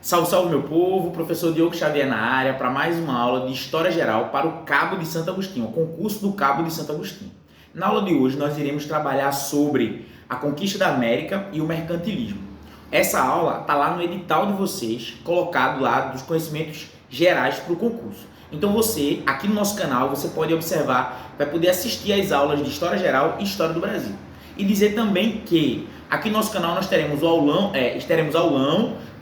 Salve, salve meu povo, professor Diogo Xavier na área para mais uma aula de História Geral para o Cabo de Santo Agostinho, o concurso do Cabo de Santo Agostinho. Na aula de hoje nós iremos trabalhar sobre a conquista da América e o mercantilismo. Essa aula está lá no edital de vocês, colocado lá dos conhecimentos gerais para o concurso. Então você, aqui no nosso canal, você pode observar, vai poder assistir às aulas de História Geral e História do Brasil. E dizer também que aqui no nosso canal nós teremos aulão,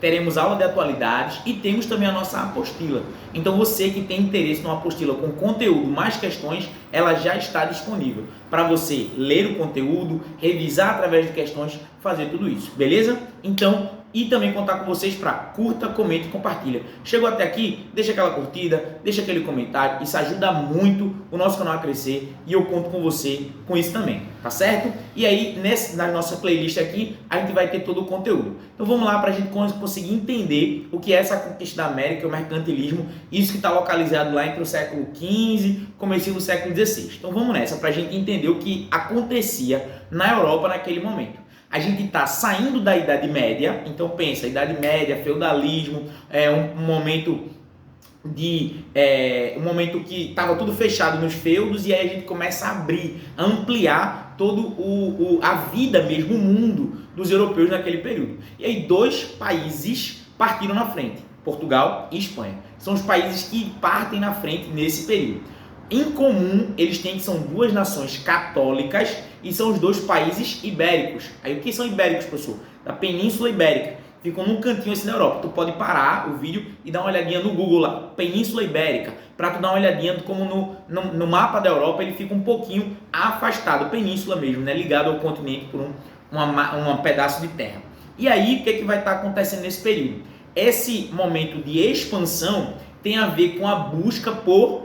teremos aula de atualidades e temos também a nossa apostila. Então você que tem interesse numa apostila com conteúdo mais questões, ela já está disponível para você ler o conteúdo, revisar através de questões, fazer tudo isso, beleza? Então, e também contar com vocês para curta, comente e compartilha. Chegou até aqui? Deixa aquela curtida, deixa aquele comentário, isso ajuda muito o nosso canal a crescer e eu conto com você com isso também, tá certo? E aí, na nossa playlist aqui, a gente vai ter todo o conteúdo. Então vamos lá para a gente conseguir entender o que é essa conquista da América, o mercantilismo, isso que está localizado lá entre o século XV, comecinho do século XVI. Então vamos nessa para a gente entender o que acontecia na Europa naquele momento. A gente está saindo da Idade Média, então pensa, Idade Média, feudalismo, um momento que estava tudo fechado nos feudos, e aí a gente começa a abrir, a ampliar todo a vida mesmo, o mundo dos europeus naquele período. E aí dois países partiram na frente, Portugal e Espanha. São os países que partem na frente nesse período. Em comum, eles têm que são duas nações católicas e são os dois países ibéricos. Aí o que são ibéricos, professor? Da Península Ibérica. Ficam num cantinho assim da Europa. Tu pode parar o vídeo e dar uma olhadinha no Google lá, Península Ibérica, para tu dar uma olhadinha como no mapa da Europa ele fica um pouquinho afastado, península mesmo, né? Ligado ao continente por um pedaço de terra. E aí, o que vai estar acontecendo nesse período? Esse momento de expansão tem a ver com a busca por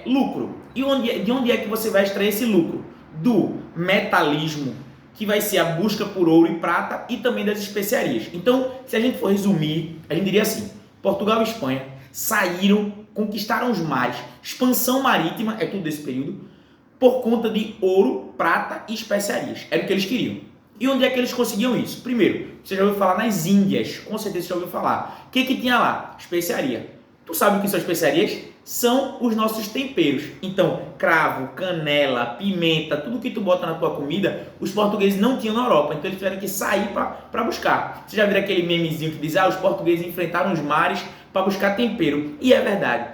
lucro. E de onde é que você vai extrair esse lucro? Do metalismo, que vai ser a busca por ouro e prata, e também das especiarias. Então, se a gente for resumir, a gente diria assim: Portugal e Espanha saíram, conquistaram os mares, expansão marítima, é tudo desse período, por conta de ouro, prata e especiarias. Era o que eles queriam. E onde é que eles conseguiam isso? Primeiro, você já ouviu falar nas Índias, com certeza você já ouviu falar. O que tinha lá? Especiaria. Tu sabe o que são especiarias? São os nossos temperos. Então, cravo, canela, pimenta, tudo que tu bota na tua comida, os portugueses não tinham na Europa. Então, eles tiveram que sair para buscar. Você já viu aquele memezinho que diz, os portugueses enfrentaram os mares para buscar tempero. E é verdade.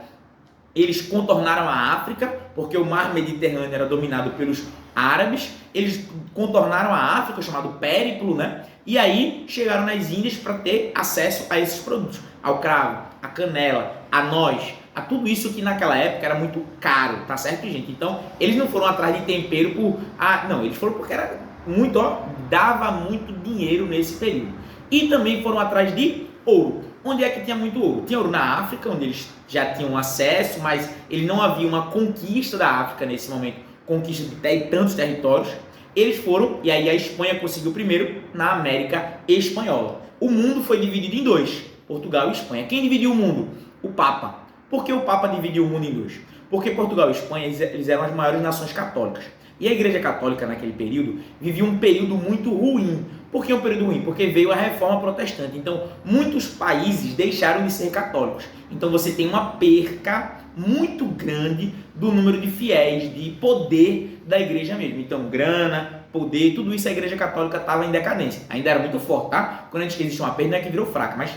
Eles contornaram a África, porque o mar Mediterrâneo era dominado pelos árabes. Eles contornaram a África, chamado périplo, né? E aí chegaram nas Índias para ter acesso a esses produtos. Ao cravo, a canela, a noz, a tudo isso que naquela época era muito caro, tá certo, gente? Então, eles não foram atrás de tempero não, eles foram porque era muito, dava muito dinheiro nesse período. E também foram atrás de ouro. Onde é que tinha muito ouro? Tinha ouro na África, onde eles já tinham acesso, mas ele não havia uma conquista da África nesse momento, conquista de tantos territórios. Eles foram, e aí a Espanha conseguiu primeiro na América Espanhola. O mundo foi dividido em dois, Portugal e Espanha. Quem dividiu o mundo? O Papa. Por que o Papa dividiu o mundo em dois? Porque Portugal e Espanha eles eram as maiores nações católicas. E a Igreja Católica naquele período vivia um período muito ruim. Por que um período ruim? Porque veio a Reforma Protestante. Então, muitos países deixaram de ser católicos. Então, você tem uma perca muito grande do número de fiéis, de poder da igreja mesmo. Então, grana, poder, tudo isso a Igreja Católica estava em decadência. Ainda era muito forte, tá? Quando a gente diz que existe uma perda, não é que virou fraca, mas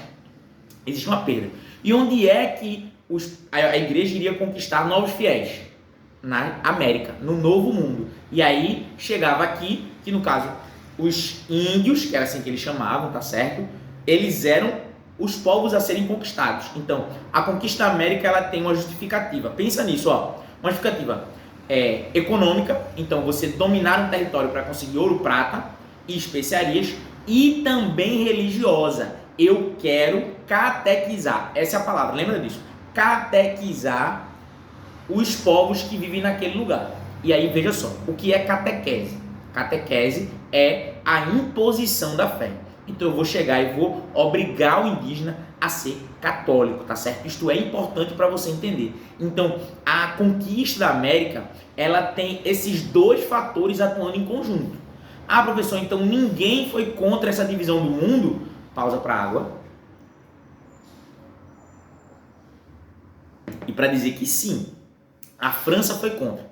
existe uma perda. E onde é que a igreja iria conquistar novos fiéis? Na América, no Novo Mundo. E aí chegava aqui, que no caso, os índios, que era assim que eles chamavam, tá certo? Eles eram os povos a serem conquistados. Então, a conquista da América, ela tem uma justificativa. Pensa nisso, uma justificativa econômica. Então, você dominar um território para conseguir ouro, prata e especiarias, e também religiosa. Eu quero catequizar. Essa é a palavra, lembra disso? Catequizar os povos que vivem naquele lugar. E aí, veja só, o que é catequese? Catequese é a imposição da fé. Então, eu vou chegar e vou obrigar o indígena a ser católico, tá certo? Isto é importante para você entender. Então, a conquista da América, ela tem esses dois fatores atuando em conjunto. Professor, então ninguém foi contra essa divisão do mundo? Pausa para água. e para dizer que sim, a França foi contra.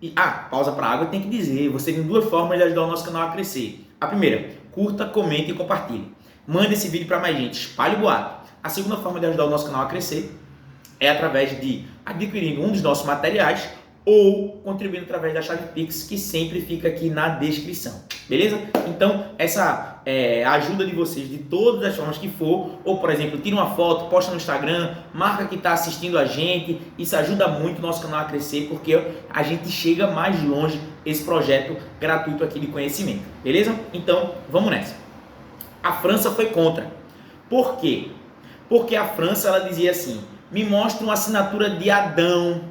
E, pausa para água, tem que dizer, você tem duas formas de ajudar o nosso canal a crescer. A primeira, curta, comente e compartilhe. Manda esse vídeo para mais gente, espalhe o boato. A segunda forma de ajudar o nosso canal a crescer é através de adquirindo um dos nossos materiais ou contribuindo através da chave Pix, que sempre fica aqui na descrição, beleza? Então, essa ajuda de vocês de todas as formas que for, ou por exemplo, tira uma foto, posta no Instagram, marca que está assistindo a gente, isso ajuda muito o nosso canal a crescer, porque a gente chega mais longe esse projeto gratuito aqui de conhecimento, beleza? Então, vamos nessa. A França foi contra. Por quê? Porque a França, ela dizia assim, me mostra uma assinatura de Adão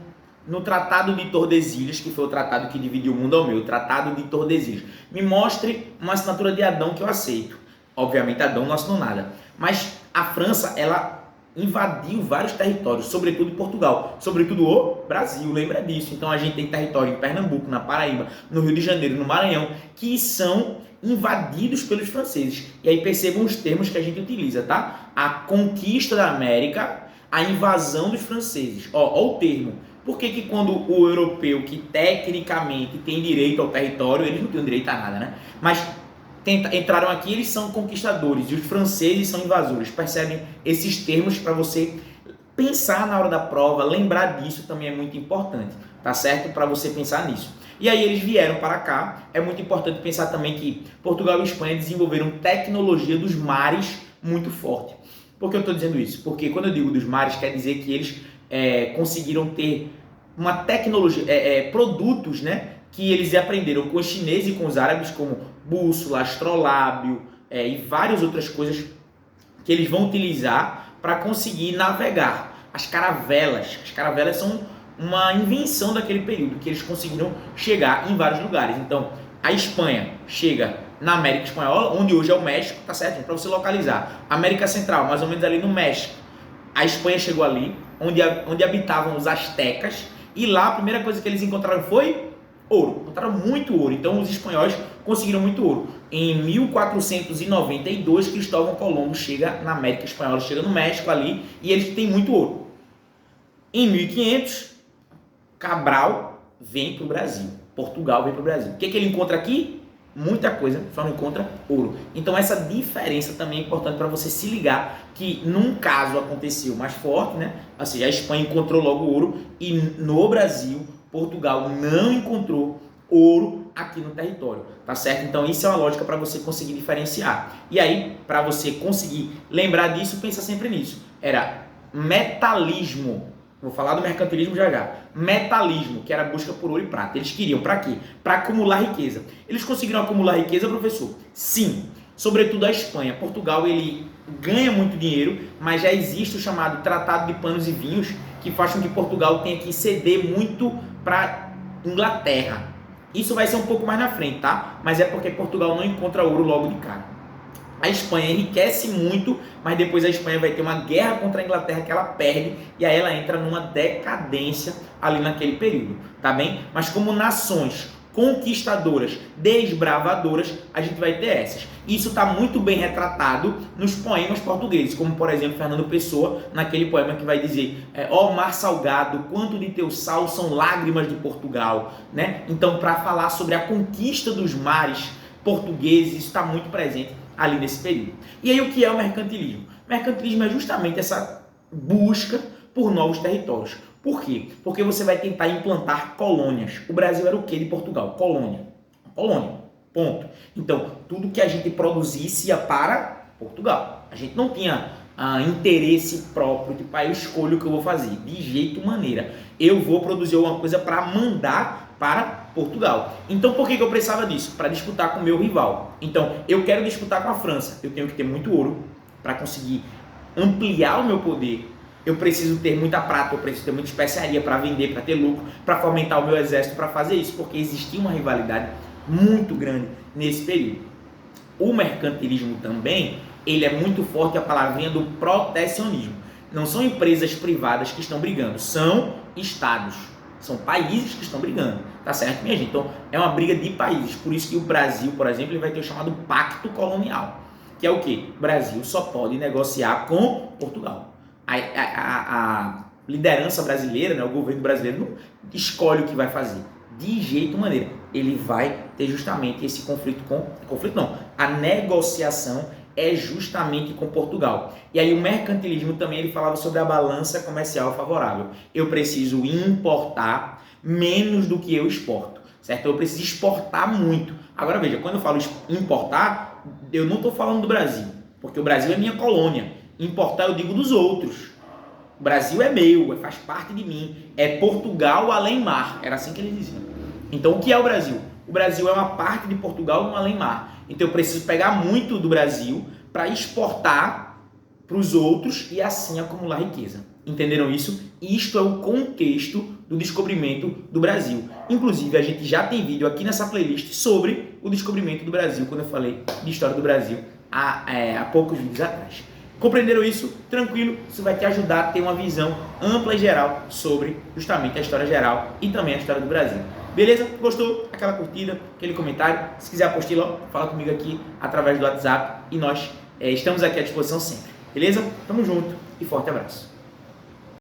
no Tratado de Tordesilhas, que foi o tratado que dividiu o mundo ao meio, o Tratado de Tordesilhas. Me mostre uma assinatura de Adão que eu aceito. Obviamente Adão não assinou nada. Mas a França, ela invadiu vários territórios, sobretudo Portugal, sobretudo o Brasil, lembra disso. Então a gente tem território em Pernambuco, na Paraíba, no Rio de Janeiro, no Maranhão, que são invadidos pelos franceses. E aí percebam os termos que a gente utiliza, tá? A conquista da América, a invasão dos franceses. Ó o termo. Por que quando o europeu, que tecnicamente tem direito ao território, eles não têm direito a nada, né? Mas entraram aqui, eles são conquistadores e os franceses são invasores. Percebem esses termos para você pensar na hora da prova, lembrar disso também é muito importante, tá certo? Para você pensar nisso. E aí eles vieram para cá. É muito importante pensar também que Portugal e Espanha desenvolveram tecnologia dos mares muito forte. Por que eu estou dizendo isso? Porque quando eu digo dos mares, quer dizer que eles conseguiram ter uma tecnologia, produtos, né, que eles aprenderam com os chineses e com os árabes, como bússola, astrolábio e várias outras coisas que eles vão utilizar para conseguir navegar. As caravelas são uma invenção daquele período, que eles conseguiram chegar em vários lugares. Então, a Espanha chega na América Espanhola, onde hoje é o México, tá certo? Para você localizar. América Central, mais ou menos ali no México. A Espanha chegou ali, onde habitavam os astecas, e lá a primeira coisa que eles encontraram foi ouro. Encontraram muito ouro. Então os espanhóis conseguiram muito ouro. Em 1492, Cristóvão Colombo chega na América Espanhola, chega no México ali, e eles têm muito ouro. Em 1500, Cabral vem para o Brasil. Portugal vem para o Brasil. O que ele encontra aqui? Muita coisa, só não encontra ouro. Então essa diferença também é importante para você se ligar, que num caso aconteceu mais forte, né? Ou seja, a Espanha encontrou logo ouro e no Brasil, Portugal não encontrou ouro aqui no território, tá certo? Então isso é uma lógica para você conseguir diferenciar. E aí, para você conseguir lembrar disso, pensa sempre nisso. Era metalismo. Vou falar do mercantilismo já já. Metalismo, que era a busca por ouro e prata. Eles queriam para quê? Para acumular riqueza. Eles conseguiram acumular riqueza, professor? Sim. Sobretudo a Espanha. Portugal, ele ganha muito dinheiro, mas já existe o chamado Tratado de Panos e Vinhos, que faz com que Portugal tenha que ceder muito para Inglaterra. Isso vai ser um pouco mais na frente, tá? Mas é porque Portugal não encontra ouro logo de cara. A Espanha enriquece muito, mas depois a Espanha vai ter uma guerra contra a Inglaterra que ela perde, e aí ela entra numa decadência ali naquele período, tá bem? Mas como nações conquistadoras, desbravadoras, a gente vai ter essas. Isso está muito bem retratado nos poemas portugueses, como por exemplo Fernando Pessoa, naquele poema que vai dizer ó mar salgado, quanto de teu sal são lágrimas de Portugal, né? Então, para falar sobre a conquista dos mares portugueses, isso está muito presente ali nesse período. E aí o que é o mercantilismo? Mercantilismo é justamente essa busca por novos territórios. Por quê? Porque você vai tentar implantar colônias. O Brasil era o que de Portugal? Colônia. Colônia. Ponto. Então, tudo que a gente produzisse ia para Portugal. A gente não tinha interesse próprio, tipo, eu escolho o que eu vou fazer. De jeito maneira. Eu vou produzir alguma coisa para mandar para Portugal. Então, por que eu precisava disso? Para disputar com o meu rival. Então, eu quero disputar com a França. Eu tenho que ter muito ouro para conseguir ampliar o meu poder. Eu preciso ter muita prata, eu preciso ter muita especiaria para vender, para ter lucro, para fomentar o meu exército, para fazer isso, porque existia uma rivalidade muito grande nesse período. O mercantilismo também, ele é muito forte, a palavrinha do protecionismo. Não são empresas privadas que estão brigando, são estados, são países que estão brigando, tá certo, minha gente? Então, é uma briga de países, por isso que o Brasil, por exemplo, ele vai ter o chamado Pacto Colonial, que é o quê? O Brasil só pode negociar com Portugal. A liderança brasileira, né, o governo brasileiro não escolhe o que vai fazer. De jeito maneira. Ele vai ter justamente esse conflito a negociação é justamente com Portugal. E aí o mercantilismo também ele falava sobre a balança comercial favorável. Eu preciso importar menos do que eu exporto, certo? Eu preciso exportar muito. Agora veja, quando eu falo importar, eu não estou falando do Brasil, porque o Brasil é minha colônia. Importar eu digo dos outros. O Brasil é meu, faz parte de mim. É Portugal além mar. Era assim que eles diziam. Então o que é o Brasil? O Brasil é uma parte de Portugal no além mar. Então eu preciso pegar muito do Brasil para exportar para os outros e assim acumular riqueza. Entenderam isso? Isto é o contexto do descobrimento do Brasil. Inclusive, a gente já tem vídeo aqui nessa playlist sobre o descobrimento do Brasil, quando eu falei de história do Brasil há poucos vídeos atrás. Compreenderam isso? Tranquilo, isso vai te ajudar a ter uma visão ampla e geral sobre justamente a história geral e também a história do Brasil. Beleza? Gostou? Aquela curtida, aquele comentário. Se quiser apostila, fala comigo aqui através do WhatsApp e nós estamos aqui à disposição sempre. Beleza? Tamo junto e forte abraço.